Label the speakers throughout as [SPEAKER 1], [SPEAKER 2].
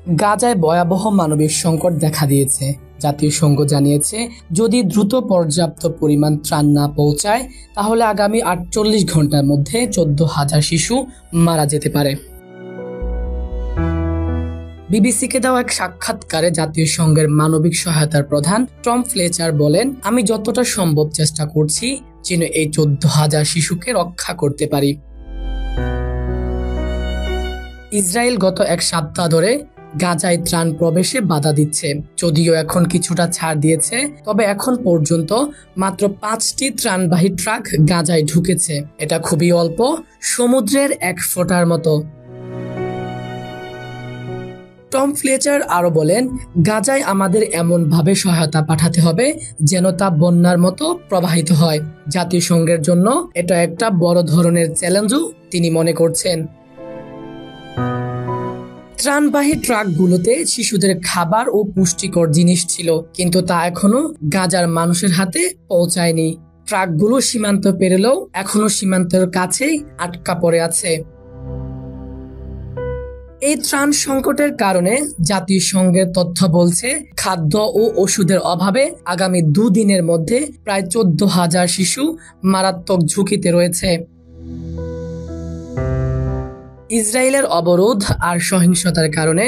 [SPEAKER 1] গাজায় ভয়াবহ মানবিক সংকট দেখা দিয়েছে। জাতিসংঘ জানিয়েছে, যদি দ্রুত পর্যাপ্ত পরিমাণ ত্রাণ না পৌঁছায় তাহলে আগামী 48 ঘন্টার মধ্যে 14,000 শিশু মারা যেতে পারে। বিবিসিকে দেওয়া এক সাক্ষাৎকারে জাতিসংঘের মানবিক সহায়তার প্রধান টম ফ্লেচার বলেন, আমি যতটা সম্ভব চেষ্টা করছি যেন এই 14,000 শিশুকে রক্ষা করতে পারি। ইসরায়েল গত এক সপ্তাহ ধরে গাজায় ত্রাণ প্রবেশে বাধা দিচ্ছে। যদিও এখন কিছুটা ছাড় দিয়েছে, তবে এখন পর্যন্ত মাত্র 5টি ত্রাণবাহী ট্রাক গাজায় ঢুকেছে। এটা খুবই অল্প, সমুদ্রের এক ফোঁটার মতো। টম ফ্লেচার আরো বলেন, গাজায় আমাদের এমনভাবে সহায়তা পাঠাতে হবে যেন তা বন্যার মতো প্রবাহিত হয়। জাতিসংঘের জন্য এটা একটা বড় ধরনের চ্যালেঞ্জও তিনি মনে করছেন। ত্রাণবাহী ট্রাকগুলোতে শিশুদের খাবার ও পুষ্টিকর জিনিস ছিল, কিন্তু তা এখনো গাজার মানুষের হাতে পৌঁছায়নি। ট্রাকগুলো সীমান্ত পেরোলেও এখনো সীমান্তের কাছেই আটকা পড়ে আছে। এই ত্রাণ সংকটের কারণে জাতিসংঘের তথ্য বলছে, খাদ্য ও ওষুধের অভাবে আগামী 2 দিনের মধ্যে প্রায় 14,000 শিশু মারাত্মক ঝুঁকিতে রয়েছে। ইসরায়েলের অবরোধ আর সহিংসতার কারণে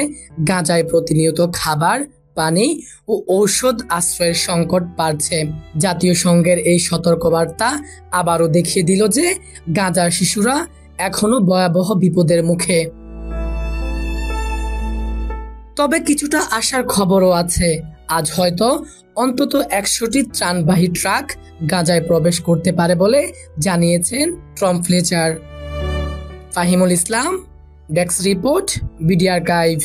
[SPEAKER 1] গাজায় প্রতিনিয়ত খাবার, পানি ও ঔষধ আশ্রয়ের সংকট বাড়ছে। জাতীয় সংঘের এই সতর্কবার্তা আবারও দেখিয়ে দিল যে গাজার শিশুরা এখনো ভয়াবহ বিপদের মুখে। তবে কিছুটা আশার খবরও আছে। আজ হয়তো অন্তত 100টি ত্রাণবাহী ট্রাক গাজায় প্রবেশ করতে পারে বলে জানিয়েছেন টম ফ্লেচার। ফাহিমুল ইসলাম, ডেস্ক রিপোর্ট, বিডি আর্কাইভ।